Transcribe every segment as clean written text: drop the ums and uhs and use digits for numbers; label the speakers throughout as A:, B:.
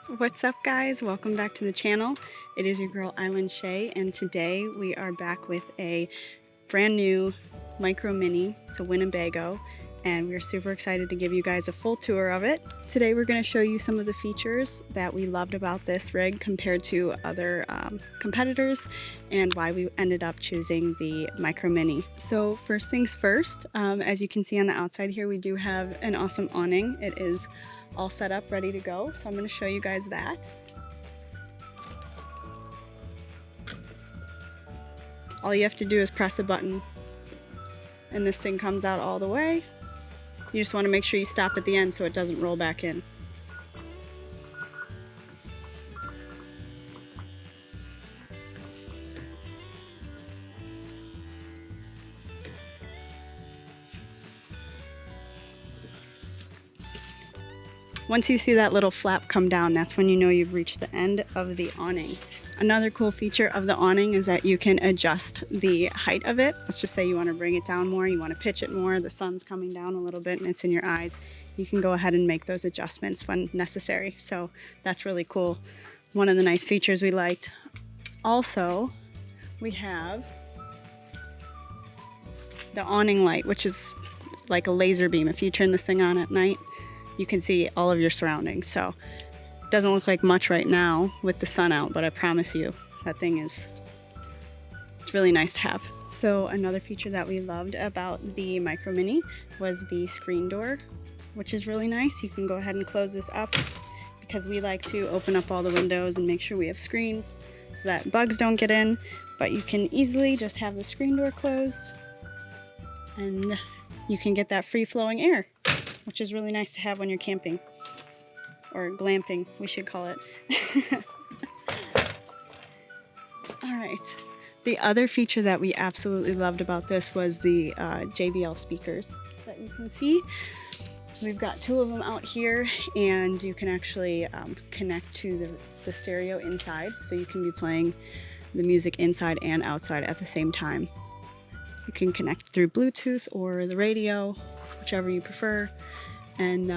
A: What's up, guys? Welcome back to the channel. It is your girl Island Shay, and today we are back with a brand new Micro Mini. It's a Winnebago, and we're super excited to give you guys a full tour of it. Today we're going to show you some of the features that we loved about this rig compared to other competitors, and why we ended up choosing the Micro Mini. So first things first, as you can see on the outside here, we do have an awesome awning. It is all set up, ready to go. So I'm going to show you guys that. All you have to do is press a button and this thing comes out all the way. You just want to make sure you stop at the end so it doesn't roll back in. Once you see that little flap come down, that's when you know you've reached the end of the awning. Another cool feature of the awning is that you can adjust the height of it. Let's just say you want to bring it down more, you want to pitch it more, the sun's coming down a little bit and it's in your eyes. You can go ahead and make those adjustments when necessary. So that's really cool. One of the nice features we liked. Also, we have the awning light, which is like a laser beam. If you turn this thing on at night, you can see all of your surroundings. So it doesn't look like much right now with the sun out, but I promise you that thing it's really nice to have. So another feature that we loved about the Micro Mini was the screen door, which is really nice. You can go ahead and close this up because we like to open up all the windows and make sure we have screens so that bugs don't get in, but you can easily just have the screen door closed and you can get that free flowing air, which is really nice to have when you're camping, or glamping, we should call it. All right. The other feature that we absolutely loved about this was the JBL speakers that you can see. We've got two of them out here, and you can actually connect to the stereo inside, so you can be playing the music inside and outside at the same time. You can connect through Bluetooth or the radio, whichever you prefer, and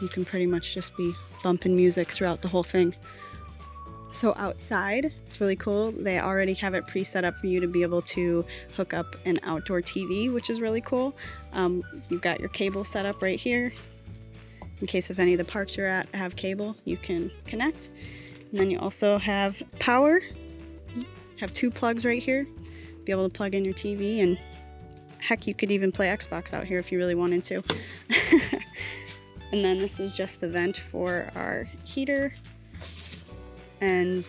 A: you can pretty much just be bumping music throughout the whole thing. So outside, it's really cool. They already have it pre-set up for you to be able to hook up an outdoor TV, which is really cool. You've got your cable set up right here. In case if any of the parks you're at have cable, you can connect. And then you also have power. Have two plugs right here. Be able to plug in your TV, and heck, you could even play Xbox out here if you really wanted to. And then this is just the vent for our heater. And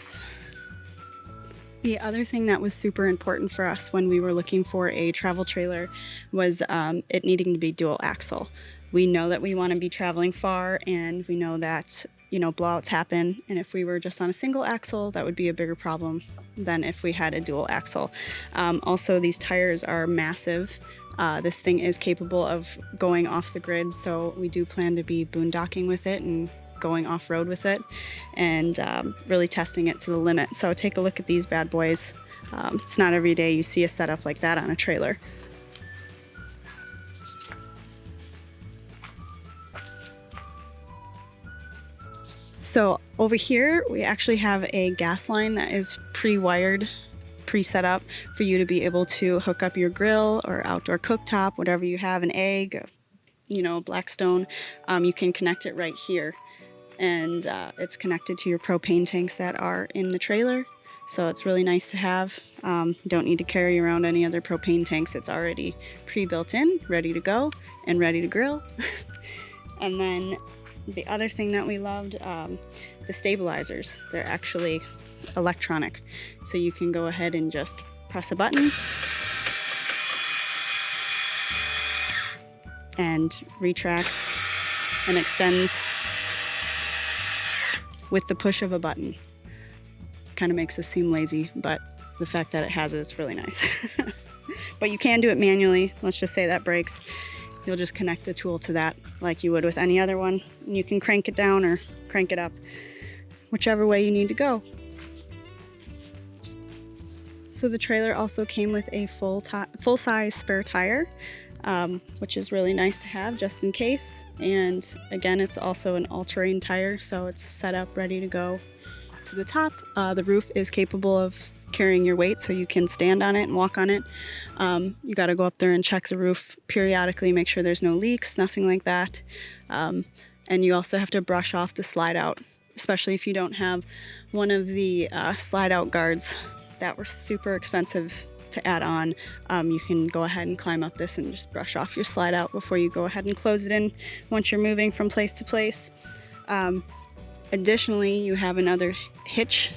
A: the other thing that was super important for us when we were looking for a travel trailer was it needing to be dual axle. We know that we want to be traveling far, and we know that, you know, blowouts happen, and if we were just on a single axle, that would be a bigger problem than if we had a dual axle. Also, these tires are massive. This thing is capable of going off the grid, so we do plan to be boondocking with it and going off-road with it, and really testing it to the limit. So take a look at these bad boys. It's not every day you see a setup like that on a trailer. So over here, we actually have a gas line that is pre-wired, pre-set up for you to be able to hook up your grill or outdoor cooktop, whatever you have, an egg, you know, Blackstone. You can connect it right here, and it's connected to your propane tanks that are in the trailer. So it's really nice to have. You don't need to carry around any other propane tanks. It's already pre-built in, ready to go, and ready to grill. And then the other thing that we loved, the stabilizers. They're actually electronic. So you can go ahead and just press a button and retracts and extends with the push of a button. Kind of makes us seem lazy, but the fact that it has it, it's really nice. But you can do it manually. Let's just say that breaks. You'll just connect the tool to that like you would with any other one. And you can crank it down or crank it up, whichever way you need to go. So the trailer also came with a full-size spare tire. which is really nice to have just in case. And again, it's also an all-terrain tire, so it's set up ready to go to the top. The roof is capable of carrying your weight, so you can stand on it and walk on it. You got to go up there and check the roof periodically, make sure there's no leaks, nothing like that. And you also have to brush off the slide out, especially if you don't have one of the slide out guards that were super expensive to add on. You can go ahead and climb up this and just brush off your slide out before you go ahead and close it in once you're moving from place to place. Additionally, you have another hitch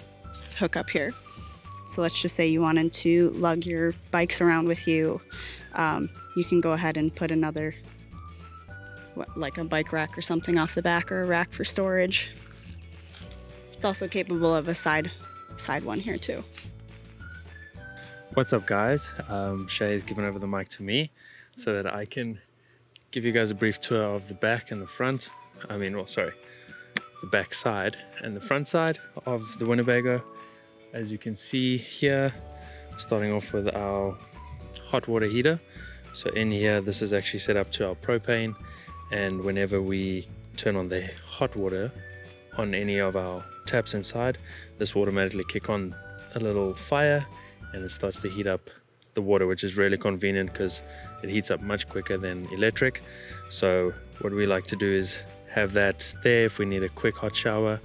A: hookup here. So let's just say you wanted to lug your bikes around with you. You can go ahead and put another, like a bike rack or something off the back, or a rack for storage. It's also capable of a side one here too.
B: What's up, guys? Shay has given over the mic to me so that I can give you guys a brief tour of the back and the front. The back side and the front side of the Winnebago. As you can see here, starting off with our hot water heater. So in here, this is actually set up to our propane, and whenever we turn on the hot water on any of our taps inside, this will automatically kick on a little fire and it starts to heat up the water, which is really convenient because it heats up much quicker than electric. So what we like to do is have that there if we need a quick hot shower,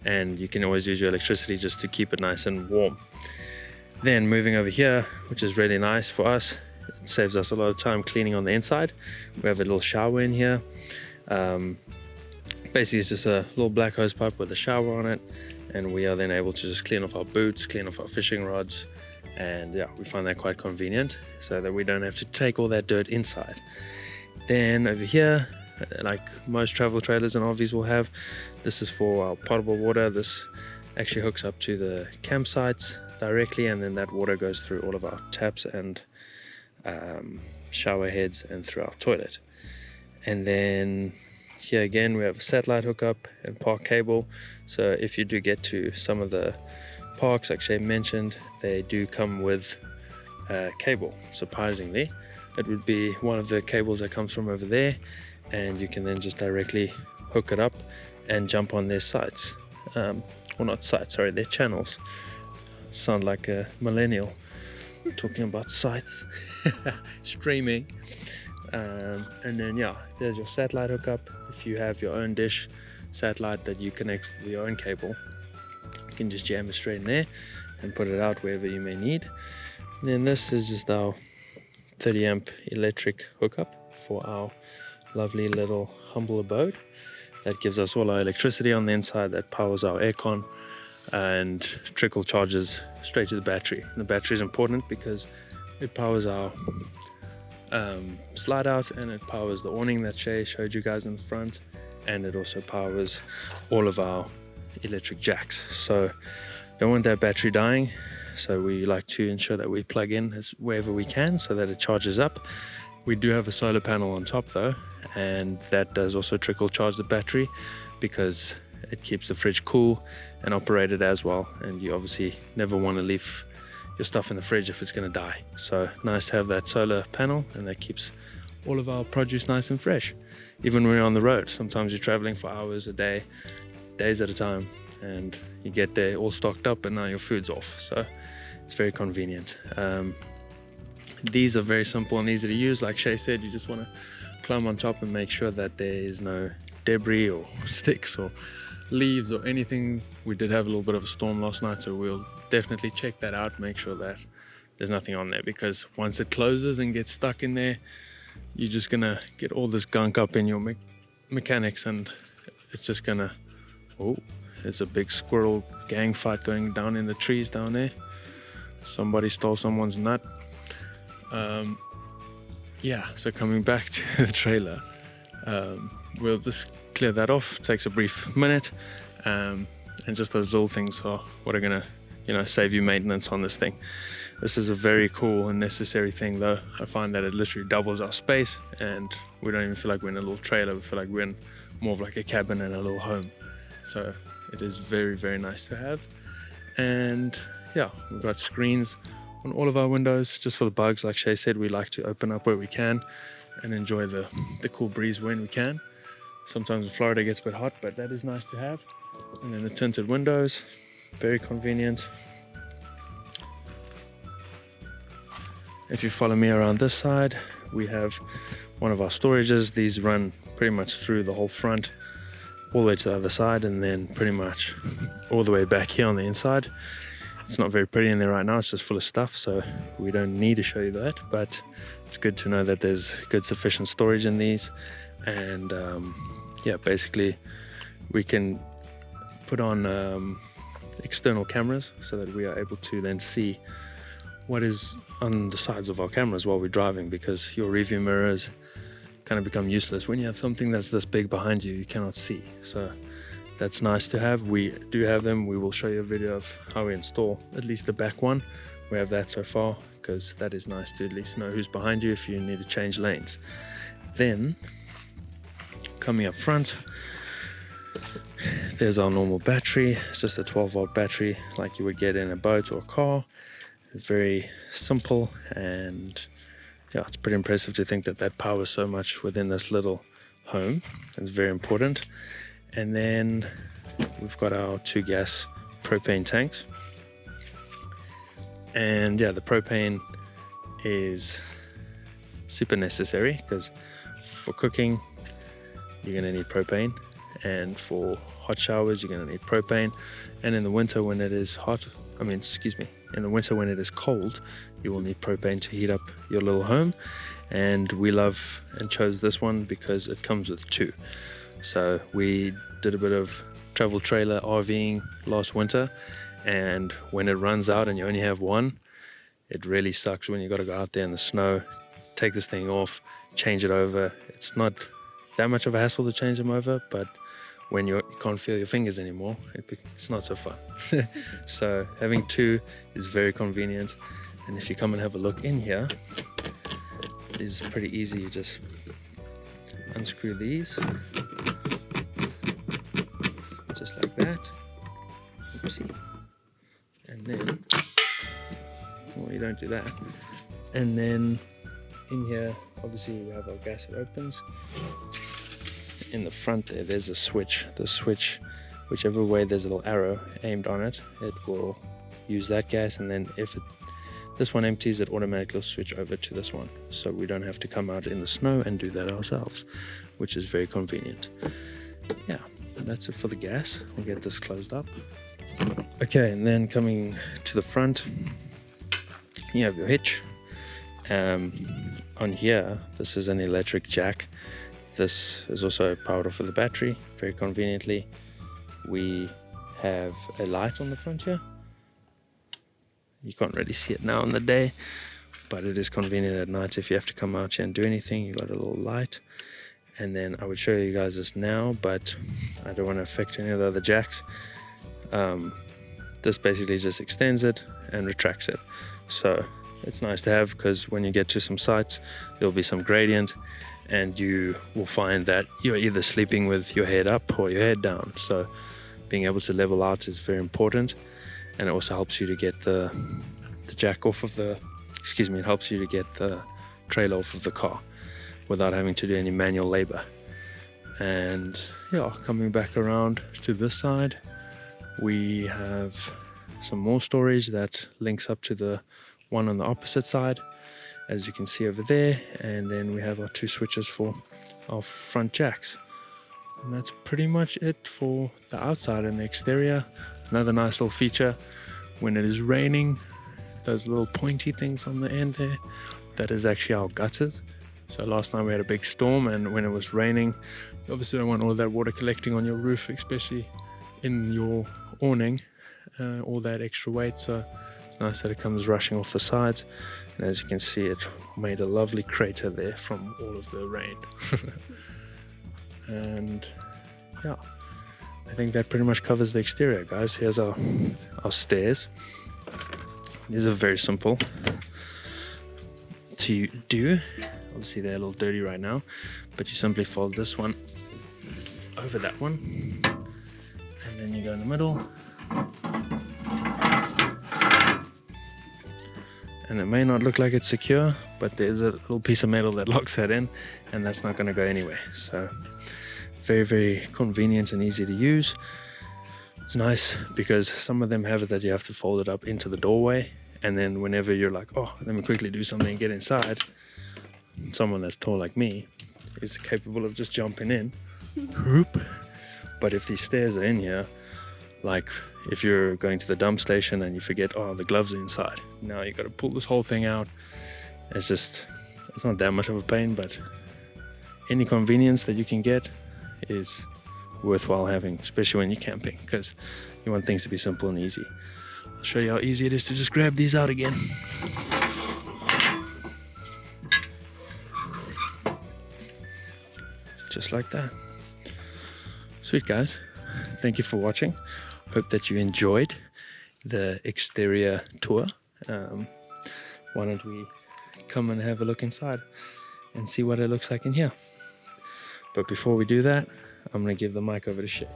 B: and you can always use your electricity just to keep it nice and warm. Then moving over here, which is really nice for us, it saves us a lot of time cleaning on the inside. We have a little shower in here. Basically it's just a little black hose pipe with a shower on it, and we are then able to just clean off our boots, clean off our fishing rods, and yeah, we find that quite convenient so that we don't have to take all that dirt inside. Then over here, like most travel trailers and RVs will have, this is for our potable water. This actually hooks up to the campsites directly, and then that water goes through all of our taps and shower heads and through our toilet. And then here again we have a satellite hookup and park cable. So if you do get to some of the parks, like Shay mentioned, they do come with cable. Surprisingly, it would be one of the cables that comes from over there, and you can then just directly hook it up and jump on their sites. Well, not sites, sorry, their channels. Sound like a millennial talking about sites. Streaming. And then yeah, there's your satellite hookup. If you have your own dish satellite that you connect with your own cable, you can just jam it straight in there and put it out wherever you may need. And then this is just our 30 amp electric hookup for our lovely little humble abode. That gives us all our electricity on the inside, that powers our aircon and trickle charges straight to the battery. The battery is important because it powers our slide out, and it powers the awning that Shay showed you guys in the front, and it also powers all of our electric jacks. So don't want that battery dying, so we like to ensure that we plug in wherever we can so that it charges up. We do have a solar panel on top though, and that does also trickle charge the battery because it keeps the fridge cool and operated as well, and you obviously never want to leave your stuff in the fridge if it's going to die. So nice to have that solar panel, and that keeps all of our produce nice and fresh. Even when you're on the road, sometimes you're traveling for hours a day, days at a time, and you get there all stocked up and now your food's off. So it's very convenient. These are very simple and easy to use. Like Shay said, you just want to climb on top and make sure that there is no debris or sticks or leaves or anything. We did have a little bit of a storm last night, so we'll definitely check that out, make sure that there's nothing on there, because once it closes and gets stuck in there, you're just gonna get all this gunk up in your mechanics, and it's just gonna, oh, there's a big squirrel gang fight going down in the trees down there. Somebody stole someone's nut. Yeah, so coming back to the trailer, we'll just clear that off. It takes a brief minute, and just those little things are what are gonna, save you maintenance on this thing. This is a very cool and necessary thing though. I find that it literally doubles our space, and we don't even feel like we're in a little trailer. We feel like we're in more of like a cabin and a little home. So it is very, very nice to have. And yeah, we've got screens on all of our windows just for the bugs. Like Shay said, we like to open up where we can and enjoy the cool breeze when we can. Sometimes in Florida it gets a bit hot, but that is nice to have. And then the tinted windows, very convenient. If you follow me around this side, we have one of our storages. These run pretty much through the whole front, all the way to the other side, and then pretty much all the way back here on the inside. It's not very pretty in there right now, it's just full of stuff, so we don't need to show you that, but it's good to know that there's good sufficient storage in these. And yeah, basically we can put on external cameras so that we are able to then see what is on the sides of our cameras while we're driving, because your rearview mirrors kind of become useless when you have something that's this big behind you cannot see. So that's nice to have. We do have them. We will show you a video of how we install at least the back one. We have that so far, because that is nice to at least know who's behind you if you need to change lanes. Then coming up front, there's our normal battery. It's just a 12-volt battery like you would get in a boat or a car. It's very simple, and yeah, it's pretty impressive to think that that powers so much within this little home. It's very important. And then we've got our 2 gas propane tanks. And yeah, the propane is super necessary, because for cooking you're going to need propane, and for hot showers you're going to need propane, and in the winter when it is in the winter when it is cold, you will need propane to heat up your little home. And we love and chose this one because it comes with 2. So we did a bit of travel trailer RVing last winter, and when it runs out and you only have one, it really sucks when you got to go out there in the snow, take this thing off, change it over. It's not that much of a hassle to change them over, but when you can't feel your fingers anymore, it's not so fun. So having 2 is very convenient. And if you come and have a look in here, it's pretty easy. You just unscrew these just like that. Oopsie. And then, well, you don't do that. And then in here, obviously we have our gas that opens. In the front there's a switch. The switch, whichever way there's a little arrow aimed on it, it will use that gas, and then if this one empties, it automatically will switch over to this one, so we don't have to come out in the snow and do that ourselves, which is very convenient. Yeah, that's it for the gas. We'll get this closed up. Okay, and then coming to the front, you have your hitch. On here, this is an electric jack. This is also powered off with the battery, very conveniently. We have a light on the front here. You can't really see it now in the day, but it is convenient at night if you have to come out here and do anything. You got a little light. And then I would show you guys this now, but I don't want to affect any of the other jacks. This basically just extends it and retracts it. So it's nice to have, because when you get to some sites, there'll be some gradient, and you will find that you're either sleeping with your head up or your head down. So being able to level out is very important, and it also helps you to get the jack off of it helps you to get the trailer off of the car without having to do any manual labor. And yeah, coming back around to this side, we have some more storage that links up to the one on the opposite side, as you can see over there. And then we have our 2 switches for our front jacks, and that's pretty much it for the outside. And the exterior, another nice little feature, when it is raining, those little pointy things on the end there, that is actually our gutters. So last night we had a big storm, and when it was raining, you obviously don't want all that water collecting on your roof, especially in your awning, all that extra weight. So it's nice that it comes rushing off the sides, and as you can see, it made a lovely crater there from all of the rain. And yeah, I think that pretty much covers the exterior, guys. Here's our stairs. These are very simple to do. Obviously they're a little dirty right now, but you simply fold this one over that one, and then you go in the middle. And it may not look like it's secure, but there's a little piece of metal that locks that in, and that's not going to go anywhere. So very, very convenient and easy to use. It's nice because some of them have it that you have to fold it up into the doorway, and then whenever you're like, oh, let me quickly do something and get inside, someone that's tall like me is capable of just jumping in. Whoop. But if these stairs are in here, like if you're going to the dump station and you forget, oh, the gloves are inside, now you got to pull this whole thing out. It's not that much of a pain, but any convenience that you can get is worthwhile having, especially when you're camping, because you want things to be simple and easy. I'll show you how easy it is to just grab these out again. Just like that. Sweet, guys. Thank you for watching. Hope that you enjoyed the exterior tour. Why don't we come and have a look inside and see what it looks like in here. But before we do that, I'm going to give the mic over to Shay.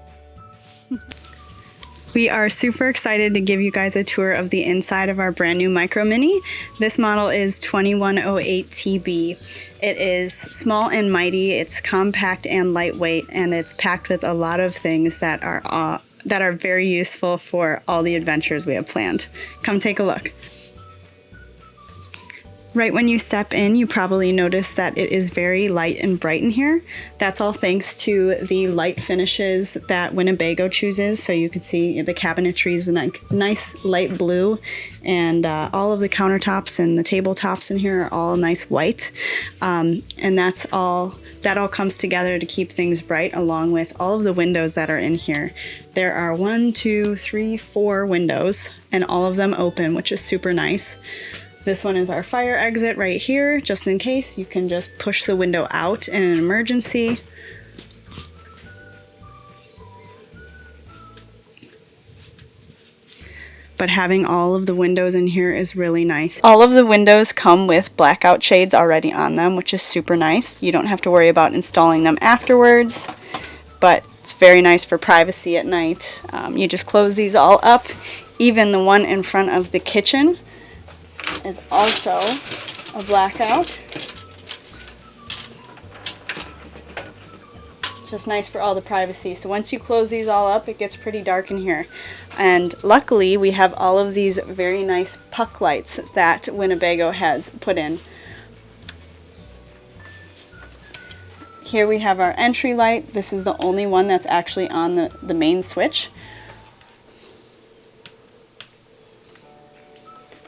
A: We are super excited to give you guys a tour of the inside of our brand new Micro Minnie. This model is 2108 TB. It is small and mighty, it's compact and lightweight, and it's packed with a lot of things that are very useful for all the adventures we have planned. Come take a look. Right when you step in, you probably notice that it is very light and bright in here. That's all thanks to the light finishes that Winnebago chooses. So you can see the cabinetry is a nice light blue, and all of the countertops and the tabletops in here are all nice white. And that all comes together to keep things bright, along with all of the windows that are in here. There are 1, 2, 3, 4 windows, and all of them open, which is super nice. This one is our fire exit right here, just in case. You can just push the window out in an emergency. But having all of the windows in here is really nice. All of the windows come with blackout shades already on them, which is super nice. You don't have to worry about installing them afterwards, but it's very nice for privacy at night. You just close these all up. Even the one in front of the kitchen is also a blackout. Just nice for all the privacy. So once you close these all up, it gets pretty dark in here. And luckily, we have all of these very nice puck lights that Winnebago has put in. Here we have our entry light. This is the only one that's actually on the main switch.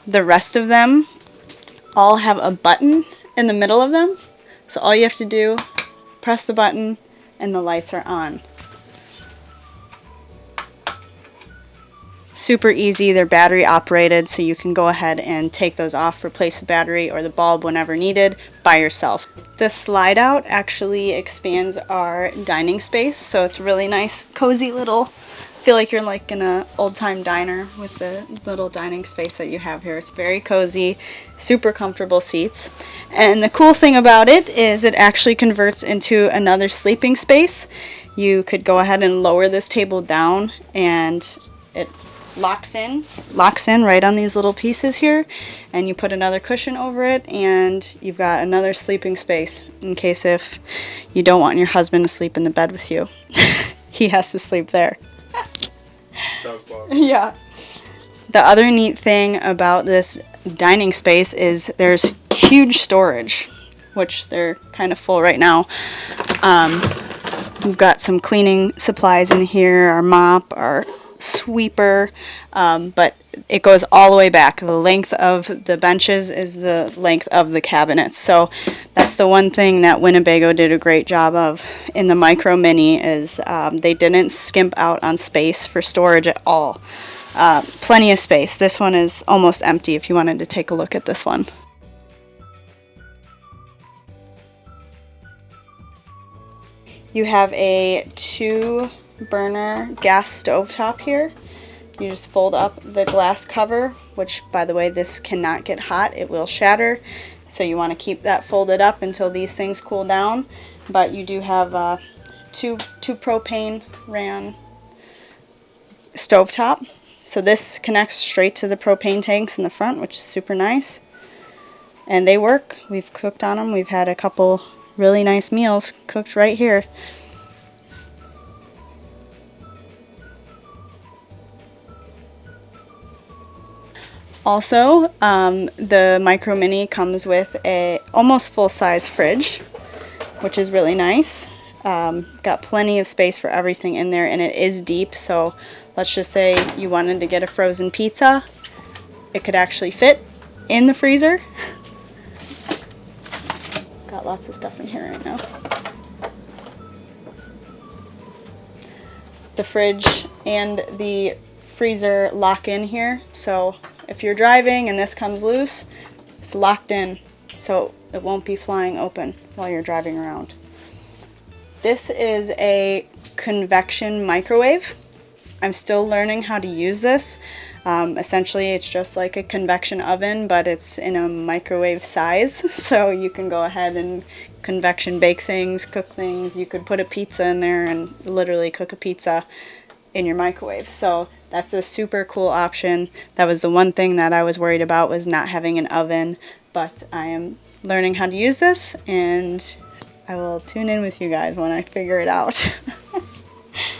A: The rest of them all have a button in the middle of them. So all you have to do, press the button, and the lights are on. Super easy. They're battery operated, so you can go ahead and take those off, replace the battery or the bulb whenever needed by yourself. The slide out actually expands our dining space, so it's a really nice, cozy little, feel like you're like in an old-time diner with the little dining space that you have here. It's very cozy, super comfortable seats. And the cool thing about it is it actually converts into another sleeping space. You could go ahead and lower this table down, and it locks in right on these little pieces here, and you put another cushion over it, and you've got another sleeping space in case if you don't want your husband to sleep in the bed with you. He has to sleep there. Yeah. The other neat thing about this dining space is there's huge storage, which they're kind of full right now. We've got some cleaning supplies in here, our mop, our sweeper, but it goes all the way back. The length of the benches is the length of the cabinets. So that's the one thing that Winnebago did a great job of in the Micro Minnie is they didn't skimp out on space for storage at all. Plenty of space. This one is almost empty if you wanted to take a look at this one. You have a 2-burner gas stovetop here. You just fold up the glass cover, which, by the way, this cannot get hot. It will shatter. So you want to keep that folded up until these things cool down. But you do have two propane ran stovetop. So this connects straight to the propane tanks in the front, which is super nice. and they work. We've cooked on them. We've had a couple really nice meals cooked right here. Also, the Micro Mini comes with a almost full-size fridge, which is really nice. Got plenty of space for everything in there, and it is deep, so let's just say you wanted to get a frozen pizza, it could actually fit in the freezer. Got lots of stuff in here right now. The fridge and the freezer lock in here, so if you're driving and this comes loose, it's locked in, so it won't be flying open while you're driving around. This is a convection microwave. I'm still learning how to use this. Essentially, it's just like a convection oven, but it's in a microwave size. So you can go ahead and convection bake things, cook things. You could put a pizza in there and literally cook a pizza in your microwave. So that's a super cool option. That was the one thing that I was worried about, was not having an oven, but I am learning how to use this, and I will tune in with you guys when I figure it out.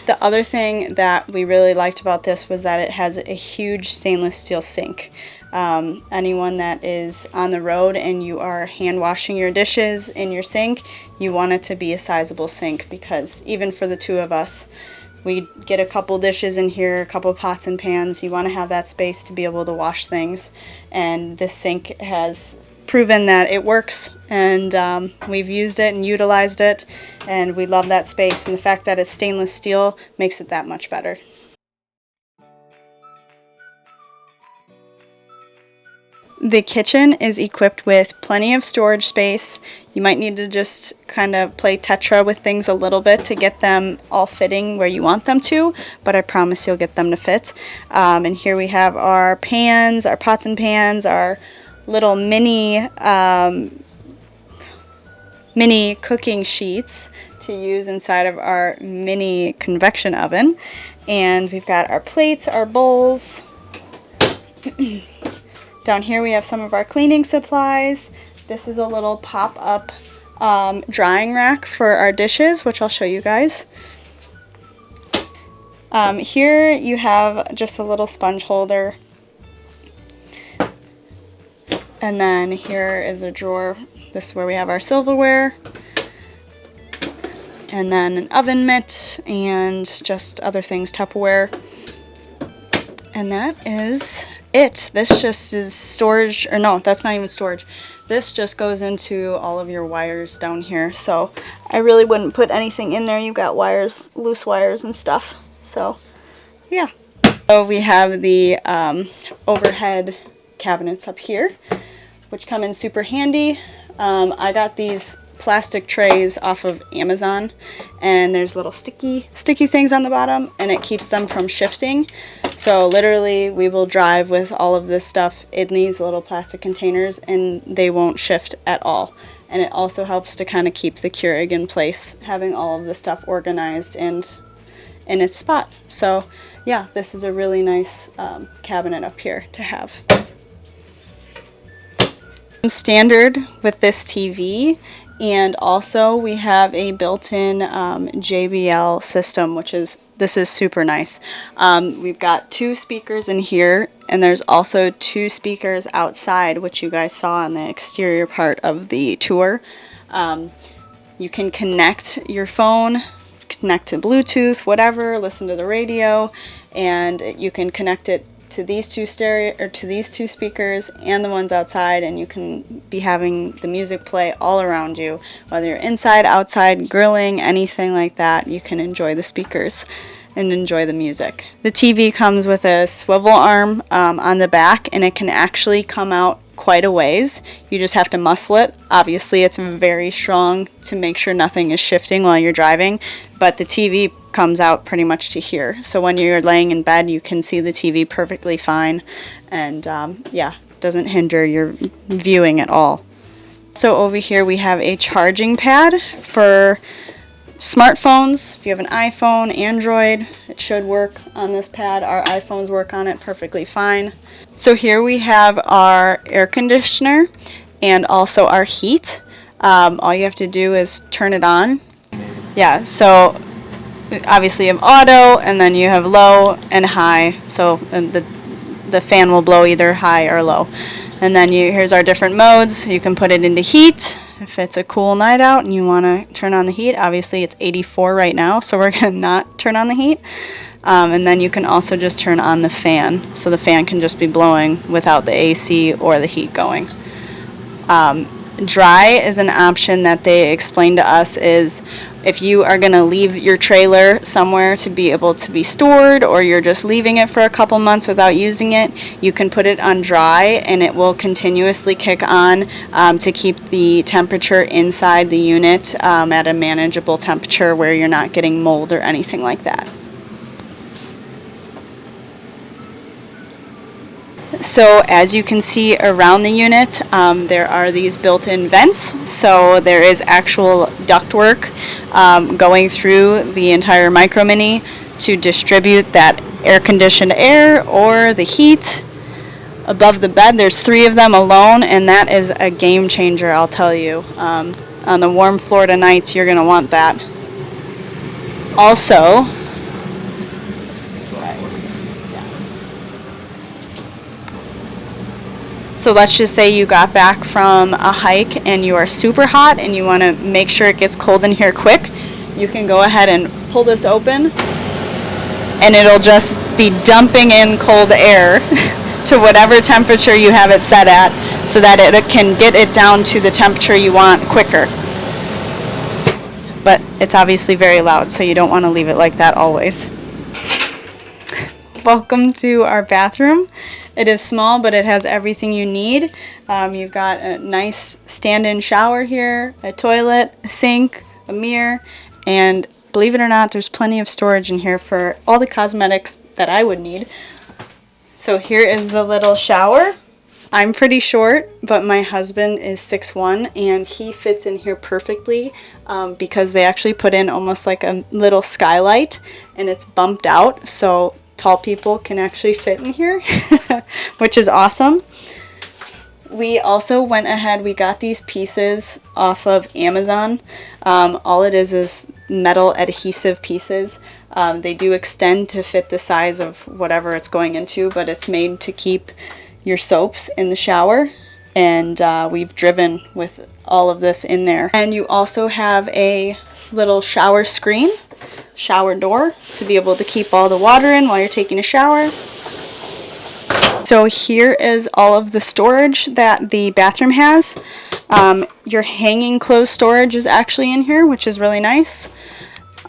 A: The other thing that we really liked about this was that it has a huge stainless steel sink. Anyone that is on the road and you are hand washing your dishes in your sink, you want it to be a sizable sink, because even for the two of us, we get a couple dishes in here, a couple pots and pans. You want to have that space to be able to wash things, and this sink has proven that it works, and we've used it and utilized it, and we love that space, and the fact that it's stainless steel makes it that much better. The kitchen is equipped with plenty of storage space. You might need to just kind of play Tetra with things a little bit to get them all fitting where you want them to, but I promise you'll get them to fit. And here we have our pans, our pots and pans, our little mini cooking sheets to use inside of our mini convection oven. And we've got our plates, our bowls. Down here we have some of our cleaning supplies. This is a little pop-up drying rack for our dishes, which I'll show you guys. Here you have just a little sponge holder. And then here is a drawer. This is where we have our silverware. And then an oven mitt and just other things, Tupperware. And that is it. This just is storage, or no, that's not even storage. This just goes into all of your wires down here. So I really wouldn't put anything in there. You've got wires, loose wires and stuff. So yeah. So we have the overhead cabinets up here, which come in super handy. I got these plastic trays off of Amazon, and there's little sticky things on the bottom, and it keeps them from shifting. So literally we will drive with all of this stuff in these little plastic containers, and they won't shift at all. And it also helps to kind of keep the Keurig in place, having all of the stuff organized and in its spot. So yeah, this is a really nice cabinet up here to have. Standard with this TV, and also we have a built-in JBL system, this is super nice. We've got 2 speakers in here, and there's also 2 speakers outside, which you guys saw on the exterior part of the tour. You can connect your phone, connect to Bluetooth, whatever, listen to the radio, and you can connect it to these two speakers and the ones outside, and you can be having the music play all around you, whether you're inside, outside, grilling, anything like that. You can enjoy the speakers and enjoy the music. The TV comes with a swivel arm on the back, and it can actually come out quite a ways. You just have to muscle it. Obviously it's very strong to make sure nothing is shifting while you're driving, but the TV comes out pretty much to here. So when you're laying in bed, you can see the TV perfectly fine, and yeah, doesn't hinder your viewing at all. So over here we have a charging pad for smartphones. If you have an iPhone, Android, it should work on this pad. Our iPhones work on it perfectly fine. So here we have our air conditioner, and also our heat. All you have to do is turn it on. Yeah, so obviously you have auto, and then you have low and high, so the fan will blow either high or low. And then here's our different modes. You can put it into heat if it's a cool night out and you want to turn on the heat. Obviously it's 84 right now, so we're going to not turn on the heat. And then you can also just turn on the fan, so the fan can just be blowing without the AC or the heat going. Dry is an option that they explained to us is if you are going to leave your trailer somewhere to be able to be stored, or you're just leaving it for a couple months without using it, you can put it on dry and it will continuously kick on to keep the temperature inside the unit at a manageable temperature where you're not getting mold or anything like that. So as you can see around the unit, there are these built-in vents, so there is actual ductwork going through the entire Micro Mini to distribute that air-conditioned air or the heat. Above the bed, there's 3 of them alone, and that is a game changer, I'll tell you. On the warm Florida nights, you're going to want that. Also, so let's just say you got back from a hike and you are super hot and you want to make sure it gets cold in here quick. You can go ahead and pull this open and it'll just be dumping in cold air to whatever temperature you have it set at, so that it can get it down to the temperature you want quicker. But it's obviously very loud, so you don't want to leave it like that always. Welcome to our bathroom. It is small, but it has everything you need. You've got a nice stand-in shower here, a toilet, a sink, a mirror, and believe it or not, there's plenty of storage in here for all the cosmetics that I would need. So here is the little shower. I'm pretty short, but my husband is 6'1", and he fits in here perfectly because they actually put in almost like a little skylight, and it's bumped out, so tall people can actually fit in here, which is awesome. We also went ahead, we got these pieces off of Amazon. All it is metal adhesive pieces. They do extend to fit the size of whatever it's going into, but it's made to keep your soaps in the shower, and we've driven with all of this in there. And you also have a little shower screen, shower door, to be able to keep all the water in while you're taking a shower. So here is all of the storage that the bathroom has. Your hanging clothes storage is actually in here, which is really nice.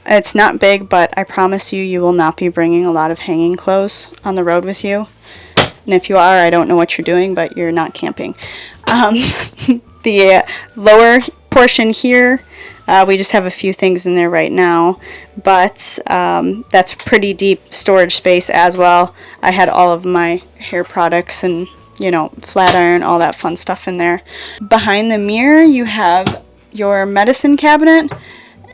A: It's not big, but I promise you, you will not be bringing a lot of hanging clothes on the road with you. And if you are, I don't know what you're doing, but you're not camping. The lower portion here, we just have a few things in there right now, but that's pretty deep storage space as well. I had all of my hair products and, you know, flat iron, all that fun stuff in there. Behind the mirror, you have your medicine cabinet,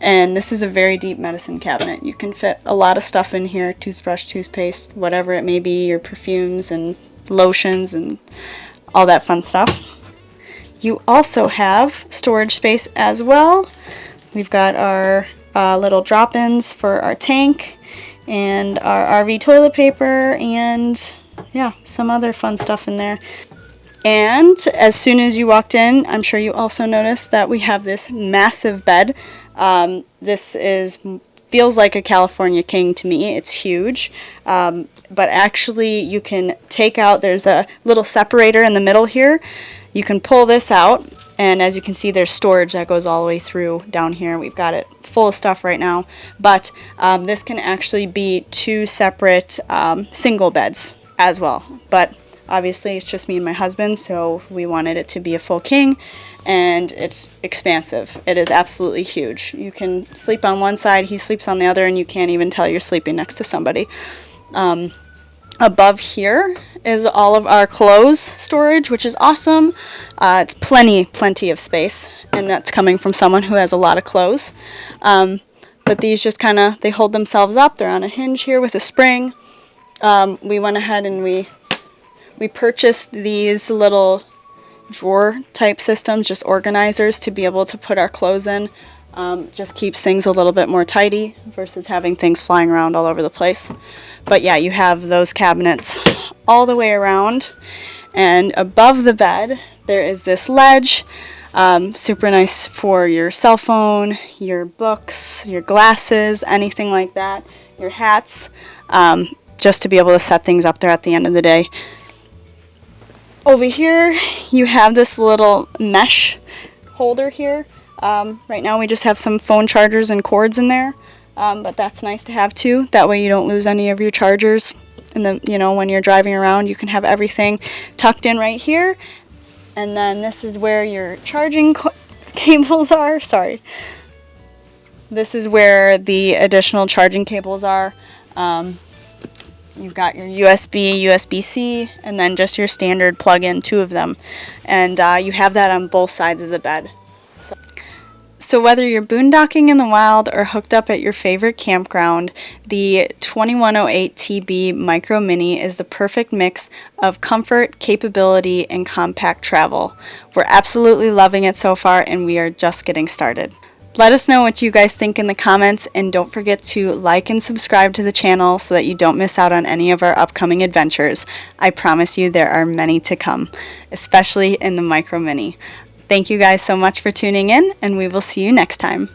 A: and this is a very deep medicine cabinet. You can fit a lot of stuff in here, toothbrush, toothpaste, whatever it may be, your perfumes and lotions and all that fun stuff. You also have storage space as well. We've got our little drop-ins for our tank and our RV toilet paper and yeah, some other fun stuff in there. And as soon as you walked in, I'm sure you also noticed that we have this massive bed. This feels like a California king to me. It's huge. But actually you can take out, there's a little separator in the middle here. You can pull this out, and as you can see, there's storage that goes all the way through down here. We've got it full of stuff right now, but this can actually be 2 separate single beds as well. But obviously it's just me and my husband, so we wanted it to be a full king, and it's expansive. It is absolutely huge. You can sleep on one side, he sleeps on the other, and you can't even tell you're sleeping next to somebody. Above here is all of our clothes storage, which is awesome. It's plenty of space, and that's coming from someone who has a lot of clothes. But these just kind of, they hold themselves up. They're on a hinge here with a spring. We went ahead and we purchased these little drawer type systems, just organizers to be able to put our clothes in. Just keeps things a little bit more tidy versus having things flying around all over the place. But yeah, you have those cabinets all the way around, and above the bed there is this ledge. Super nice for your cell phone, your books, your glasses, anything like that, your hats, just to be able to set things up there at the end of the day. Over here you have this little mesh holder here. Right now we just have some phone chargers and cords in there, but that's nice to have too. That way you don't lose any of your chargers, and then, you know, when you're driving around you can have everything tucked in right here. And then this is where your charging cables are. Sorry. This is where the additional charging cables are. You've got your USB, USB-C, and then just your standard plug-in, 2 of them. And you have that on both sides of the bed. So whether you're boondocking in the wild or hooked up at your favorite campground, the 2108 TB Micro Minnie is the perfect mix of comfort, capability, and compact travel. We're absolutely loving it so far, and we are just getting started. Let us know what you guys think in the comments, and don't forget to like and subscribe to the channel so that you don't miss out on any of our upcoming adventures. I promise you there are many to come, especially in the Micro Minnie. Thank you guys so much for tuning in, and we will see you next time.